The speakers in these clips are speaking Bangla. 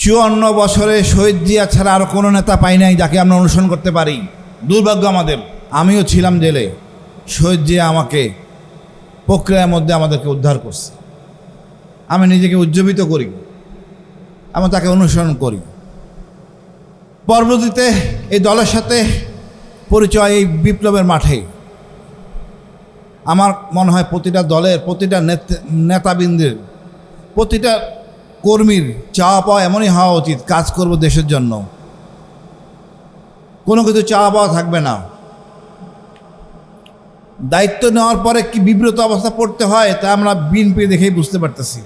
54 বছরে শহীদ জিয়া ছাড়া আর কোনো নেতা পাই নাই যাকে আমরা অনুসরণ করতে পারি। দুর্ভাগ্য আমাদের। আমিও ছিলাম জেলে। শহীদ জিয়া আমাকে প্রক্রিয়ার মধ্যে আমাদেরকে উদ্ধার করছে। আমি নিজেকে উজ্জীবিত করি, আমি তাকে অনুসরণ করি। পরবর্তীতে এই দলের সাথে পরিচয় এই বিপ্লবের মাঠে। আমার মনে হয় প্রতিটা দলের, প্রতিটা নেতাবৃন্দের, প্রতিটা কর্মীর চাওয়া পাওয়া এমনই হওয়া উচিত, কাজ করব দেশের জন্য, কোনো কিছু চাওয়া পাওয়া থাকবে না। দায়িত্ব নেওয়ার পরে কি বিব্রত অবস্থা পড়তে হয় তা আমরা বিএনপি দেখেই বুঝতে পারতেছি।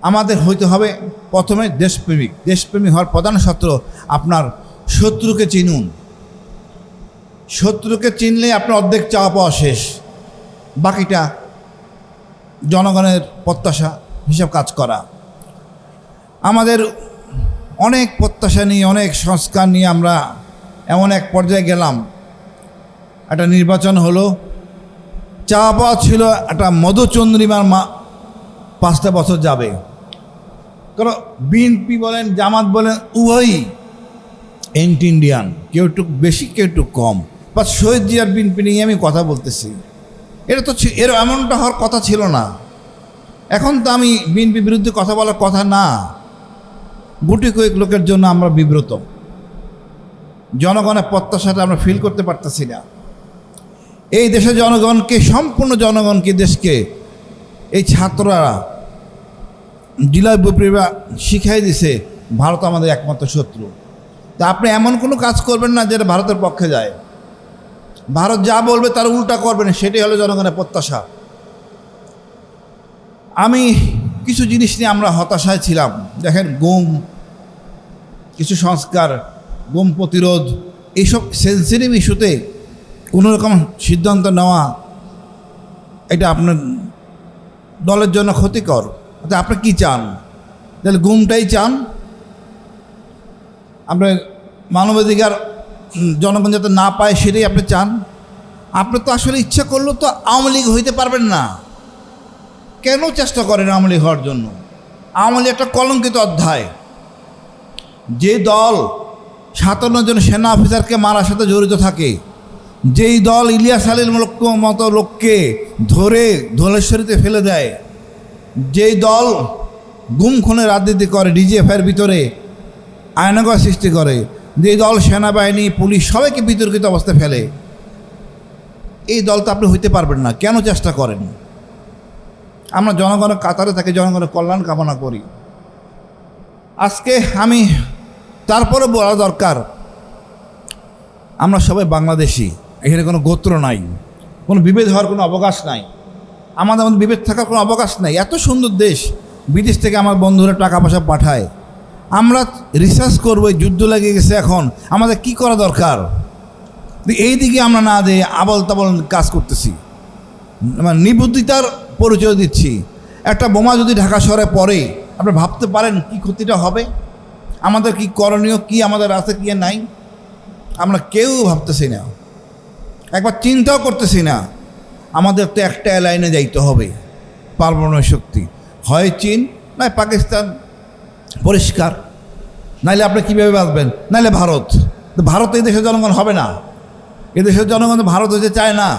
আমাদের হইতে হবে প্রথমে দেশপ্রেমিক। দেশপ্রেমিক হওয়ার প্রধান সূত্র আপনার শত্রুকে চিনুন। শত্রুকে চিনলে আপনার অর্ধেক চাওয়া পাওয়া শেষ, বাকিটা জনগণের প্রত্যাশা হিসাব কাজ করা। আমাদের অনেক প্রত্যাশা নিয়ে, অনেক সংস্কার নিয়ে আমরা এমন এক পর্যায়ে গেলাম, একটা নির্বাচন হলো, চাওয়া পাওয়া ছিল একটা মধুচন্দ্রিমার 5টা বছর যাবে। কারণ বিএনপি বলেন, জামাত বলেন, উভয়ই এন্টি ইন্ডিয়ান, কেউ একটু বেশি কেউ একটু কম। বা শহীদ জিয়ার বিএনপি নিয়ে আমি কথা বলতেছি, এটা তো এমনটা হওয়ার কথা ছিল না। এখন তো আমি বিএনপির বিরুদ্ধে কথা বলার কথা না, গুটি কয়েক লোকের জন্য আমরা বিব্রত। জনগণের প্রত্যাশাটা আমরা ফিল করতে পারতেছি না। এই দেশের জনগণকে, সম্পূর্ণ জনগণকে, দেশকে এই ছাত্ররা, জেলার বিপ্লবীরা শিখাই দিছে ভারত আমাদের একমাত্র শত্রু। তা আপনি এমন কোনো কাজ করবেন না যেটা ভারতের পক্ষে যায়। ভারত যা বলবে তার উল্টা করবেন, সেটাই হলো জনগণের প্রত্যাশা। আমি কিছু জিনিস নিয়ে আমরা হতাশায় ছিলাম। দেখেন, গুম, কিছু সংস্কার, গুম প্রতিরোধ, এইসব সেন্সিটিভ ইস্যুতে কোনো রকম সিদ্ধান্ত নেওয়া, এটা আপনার দলের জন্য ক্ষতিকর। আপনি কি চান? তাহলে গুমটাই চান? আপনার মানবাধিকার জনগণ যাতে না পায় সেটাই আপনি চান? আপনি তো আসলে ইচ্ছা করলেও তো আওয়ামী লীগ হইতে পারবেন না। কেন চেষ্টা করেন আওয়ামী লীগ হওয়ার জন্য? আওয়ামী লীগ একটা কলঙ্কিত অধ্যায়। যে দল 57 জন সেনা অফিসারকে মারার সাথে জড়িত থাকে, যেই দল ইলিয়াস আলীর মতো লোককে ধরে ধলেশ্বরীতে ফেলে দেয়, যেই দল গুম খুনে রাজনীতি করে, ডিজিএফআইয়ের ভিতরে আয়নাগর সৃষ্টি করে, যেই দল সেনাবাহিনী, পুলিশ সবাইকে বিতর্কিত অবস্থায় ফেলে, এই দল তো আপনি হইতে পারবেন না। কেন চেষ্টা করেন? আমরা জনগণের কাতারে থাকি, জনগণের কল্যাণ কামনা করি। আজকে আমি তারপরে বলা দরকার, আমরা সবাই বাংলাদেশি, এখানে কোনো গোত্র নাই, কোনো বিভেদ হওয়ার কোনো অবকাশ নাই, আমাদের মধ্যে বিভেদ থাকার কোনো অবকাশ নাই। এত সুন্দর দেশ, বিদেশ থেকে আমার বন্ধুরা টাকা পয়সা পাঠায়, আমরা রিসার্চ করবো, যুদ্ধ লেগে গেছে, এখন আমাদের কি করা দরকার? এই দিকে আমরা না দিয়ে আবল তাবল কাজ করতেছি, মানে নিবুদ্ধিতার পরিচয় দিচ্ছি। একটা বোমা যদি ঢাকা শহরে পড়ে, আপনি ভাবতে পারেন কি ক্ষতিটা হবে, আমাদের কি করণীয়, কি আমাদের আছে, কি নাই, আমরা কেউ ভাবতেছি না, একবার চিন্তাও করতেছি না। আমাদের তো একটা লাইনে যাইতে হবে, পারমাণবিক শক্তি, হয় চীন নয় পাকিস্তান, পরিষ্কার। নাইলে আপনি কীভাবে বাঁচবেন? নাইলে ভারত। ভারত এই দেশের জনগণ হবে না, এই দেশের জনগণ তো ভারত হতে চায় না।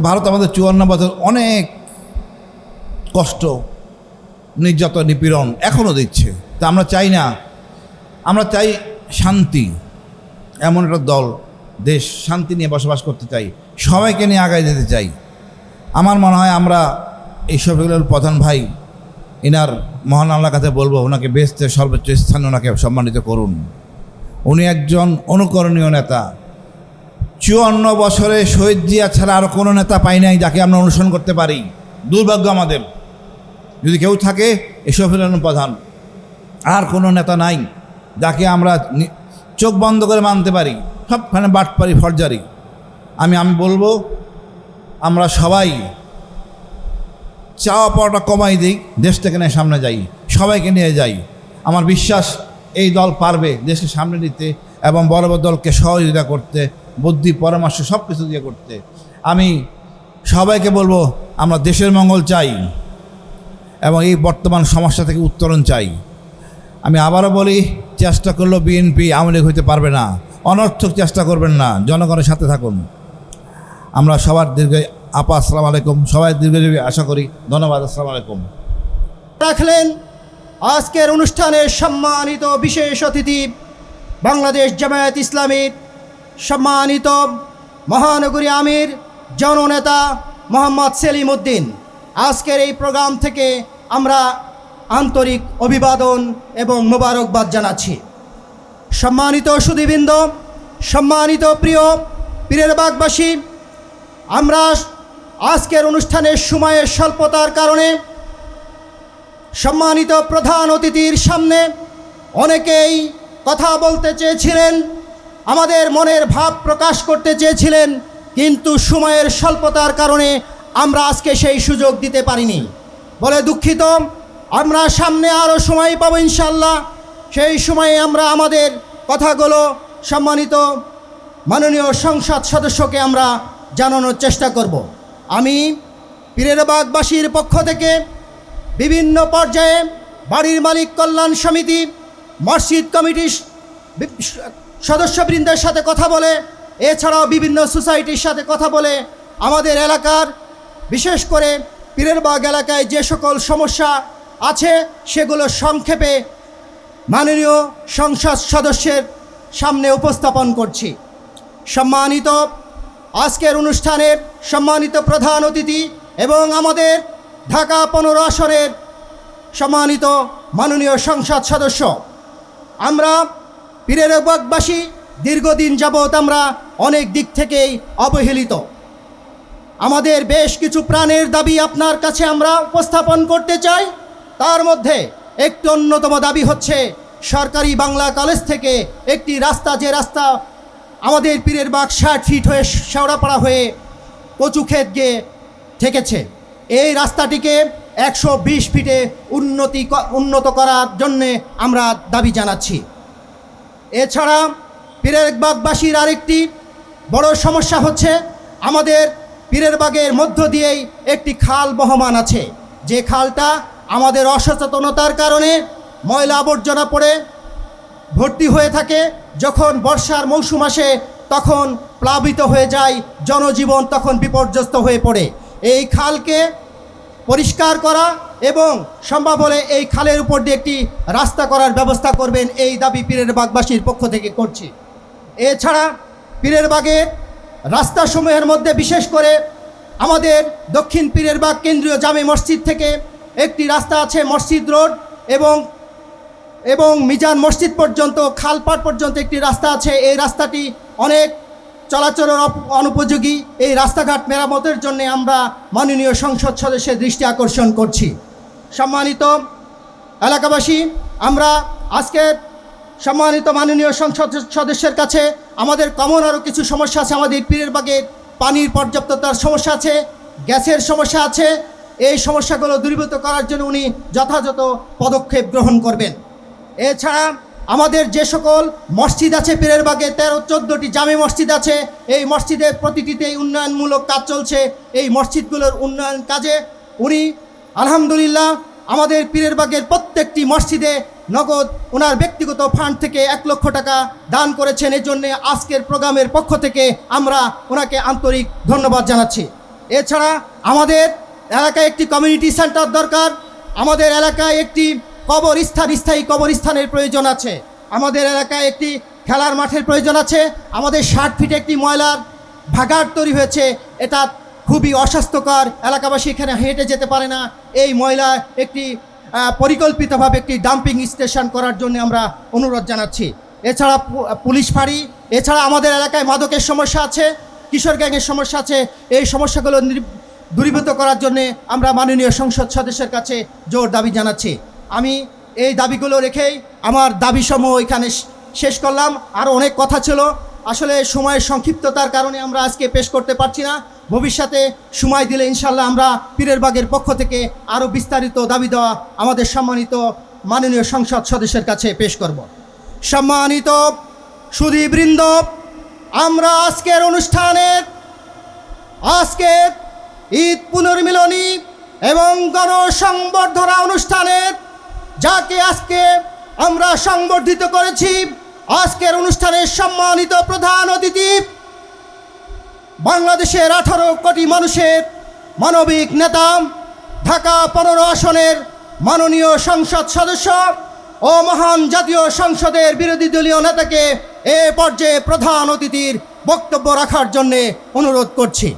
ভারত আমাদের 54 বছর অনেক কষ্ট, নির্যাতন, নিপীড়ন এখনও দিচ্ছে। তা আমরা চাই না, আমরা চাই শান্তি। এমন একটা দল, দেশ শান্তি নিয়ে বসবাস করতে চাই, সবাইকে নিয়ে আগায় যেতে চাই। আমার মনে হয় আমরা এই শফিকুল প্রধান ভাই, এনার মহান আল্লাহর কাছে বলবো, ওনাকে বেহেশতের সর্বোচ্চ স্থানে ওনাকে সম্মানিত করুন। উনি একজন অনুকরণীয় নেতা। 54 বছরে শহীদ জিয়া ছাড়া আর কোনো নেতা পাই নাই যাকে আমরা অনুসরণ করতে পারি। দুর্ভাগ্য আমাদের। যদি কেউ থাকে, এই শফিকুল প্রধান, আর কোনো নেতা নাই যাকে আমরা চোখ বন্ধ করে মানতে পারি। সবখানে বাটপারি, ফর্জারি। আমি বলবো, আমরা সবাই চাওয়া পাওয়াটা কমাই দিই, দেশটাকে নিয়ে সামনে যাই, সবাইকে নিয়ে যাই। আমার বিশ্বাস এই দল পারবে দেশকে সামনে নিতে এবং বড় বড় দলকে সহযোগিতা করতে, বুদ্ধি পরামর্শ সব কিছু দিয়ে করতে। আমি সবাইকে বলবো, আমরা দেশের মঙ্গল চাই এবং এই বর্তমান সমস্যা থেকে উত্তরণ চাই। আমি আবারও বলি, চেষ্টা করলেও বিএনপি আওয়ামী লীগ হইতে পারবে না। অনর্থক চেষ্টা করবেন না, জনগণের সাথে থাকুন। আমরা সবার আপা আসসালামু আলাইকুম, সবাই দীর্ঘজীবী আশা করি। ধন্যবাদ। আসসালামু আলাইকুম। রাখলেন আজকের অনুষ্ঠানের সম্মানিত বিশেষ অতিথি বাংলাদেশ জামায়াত ইসলামীর সম্মানিত মহানগরী আমির জননেতা মোহাম্মদ সেলিম উদ্দিন। আজকের এই প্রোগ্রাম থেকে আমরা আন্তরিক অভিবাদন এবং মোবারকবাদ জানাচ্ছি। সম্মানিত সুধীবৃন্দ, সম্মানিত প্রিয় পীরের বাগবাসী, আমরা আজকের অনুষ্ঠানের সময়ের স্বল্পতার কারণে সম্মানিত প্রধান অতিথির সামনে অনেকেই কথা বলতে চেয়েছিলেন, আমাদের মনের ভাব প্রকাশ করতে চেয়েছিলেন, কিন্তু সময়ের স্বল্পতার কারণে আমরা আজকে সেই সুযোগ দিতে পারিনি বলে দুঃখিত। আমরা সামনে আরও সময় পাবো ইনশাল্লাহ। সেই সময়ে আমরা আমাদের কথাগুলো সম্মানিত মাননীয় সংসদ সদস্যকে আমরা জানানোর চেষ্টা করব। আমি পীরের বাগবাসীর পক্ষ থেকে বিভিন্ন পর্যায়ে বাড়ির মালিক কল্যাণ সমিতি, মসজিদ কমিটির সদস্যবৃন্দের সাথে কথা বলে, এছাড়াও বিভিন্ন সোসাইটির সাথে কথা বলে আমাদের এলাকার, বিশেষ করে পীরের বাগ এলাকায় যে সকল সমস্যা আছে সেগুলো সংক্ষেপে মাননীয় সংসদ সদস্যের সামনে উপস্থাপন করছি। সম্মানিত আজকের অনুষ্ঠানের সম্মানিত প্রধান অতিথি এবং আমাদের ঢাকা 15 আসনের সম্মানিত মাননীয় সংসদ সদস্য, আমরা পীরের বাগবাসী দীর্ঘদিন যাবৎ আমরা অনেক দিক থেকেই অবহেলিত। আমাদের বেশ কিছু প্রাণের দাবি আপনার কাছে আমরা উপস্থাপন করতে চাই। তার মধ্যে একটি অন্যতম দাবি হচ্ছে সরকারি বাংলা কলেজ থেকে একটি রাস্তা, যে রাস্তা আমাদের পীরের বাগ 60 ফিট হয়ে শেওড়াপাড়া হয়ে কচুক্ষেত গিয়ে ঠেকেছে, এই রাস্তাটিকে 120 ফিটে উন্নত করার জন্যে আমরা দাবি জানাচ্ছি। এছাড়া পীরের বাগবাসীর আরেকটি বড় সমস্যা হচ্ছে আমাদের পীরের বাগের মধ্য দিয়েই একটি খাল বহমান আছে, যে খালটা আমাদের অসচেতনতার কারণে ময়লা আবর্জনা পড়ে ভর্তি হয়ে থাকে। যখন বর্ষার মৌসুম আসে তখন প্লাবিত হয়ে যায়, জনজীবন তখন বিপর্যস্ত হয়ে পড়ে। এই খালকে পরিষ্কার করা এবং সম্ভব হলে এই খালের উপর দিয়ে একটি রাস্তা করার ব্যবস্থা করবেন, এই দাবি পীরের বাগবাসীর পক্ষ থেকে করছি। এছাড়া পীরের বাগের রাস্তাসমূহের মধ্যে বিশেষ করে আমাদের দক্ষিণ পীরের বাগ কেন্দ্রীয় জামে মসজিদ থেকে একটি রাস্তা আছে, মসজিদ রোড এবং মিজান মসজিদ পর্যন্ত খালপাড় পর্যন্ত একটি রাস্তা আছে। এই রাস্তাটি অনেক চলাচলের অনুপযোগী। এই রাস্তাঘাট মেরামতের জন্য আমরা মাননীয় সংসদ সদস্যের দৃষ্টি আকর্ষণ করছি। সম্মানিত এলাকাবাসী, আমরা আজকে সম্মানিত মাননীয় সংসদ সদস্যের কাছে আমাদের কমন আরও কিছু সমস্যা আছে। আমাদের পীরের বাগে পানির পর্যাপ্ততার সমস্যা আছে, গ্যাসের সমস্যা আছে। এই সমস্যাগুলো দূরীভূত করার জন্য উনি যথাযথ পদক্ষেপ গ্রহণ করবেন। এছাড়া আমাদের যে সকল মসজিদ আছে পীরের বাগে 13-14টি জামে মসজিদ আছে, এই মসজিদের প্রতিটিতেই উন্নয়নমূলক কাজ চলছে। এই মসজিদগুলোর উন্নয়ন কাজে উনি আলহামদুলিল্লাহ আমাদের পীরের বাগের প্রত্যেকটি মসজিদে নগদ ওনার ব্যক্তিগত ফান্ড থেকে 1 লক্ষ টাকা দান করেছেন। এই জন্যে আজকের প্রোগ্রামের পক্ষ থেকে আমরা ওনাকে আন্তরিক ধন্যবাদ জানাচ্ছি। এছাড়া আমাদের এলাকায় একটি কমিউনিটি সেন্টার দরকার, আমাদের এলাকায় একটি স্থায়ী কবরস্থানের প্রয়োজন আছে, আমাদের এলাকায় একটি খেলার মাঠের প্রয়োজন আছে, আমাদের 60 ফিটে একটি ময়লার ভাগাড় তৈরি হয়েছে, এটা খুবই অস্বাস্থ্যকর, এলাকাবাসী এখানে হেঁটে যেতে পারে না। এই ময়লা একটি পরিকল্পিতভাবে একটি ডাম্পিং স্টেশন করার জন্য আমরা অনুরোধ জানাচ্ছি। এছাড়া পুলিশ ফাঁড়ি, এছাড়া আমাদের এলাকায় মাদকের সমস্যা আছে, কিশোর গ্যাংয়ের সমস্যা আছে। এই সমস্যাগুলো দূরীভূত করার জন্য আমরা মাননীয় সংসদ সদস্যের কাছে জোর দাবি জানাচ্ছি। আমি এই দাবিগুলো রেখেই আমার দাবিসমূহ এখানে শেষ করলাম। আরও অনেক কথা ছিল, আসলে সময়ের সংক্ষিপ্ততার কারণে আমরা আজকে পেশ করতে পারছি না। ভবিষ্যতে সময় দিলে ইনশাল্লাহ আমরা পীরের বাগের পক্ষ থেকে আরও বিস্তারিত দাবি দেওয়া আমাদের সম্মানিত মাননীয় সংসদ সদস্যের কাছে পেশ করব। সম্মানিত সুধীবৃন্দ, আমরা আজকের অনুষ্ঠানের ঈদ পুনর্মিলনী এবং গণসংবর্ধনা অনুষ্ঠানের যাকে আজকে আমরা সংবর্ধিত করেছি, আজকের অনুষ্ঠানের সম্মানিত প্রধান অতিথি বাংলাদেশের 18 কোটি মানুষের মানবিক নেতা, ঢাকা 15 আসনের মাননীয় সংসদ সদস্য ও মহান জাতীয় সংসদের বিরোধী দলীয় নেতাকে এ পর্যায়ে প্রধান অতিথির বক্তব্য রাখার জন্যে অনুরোধ করছি।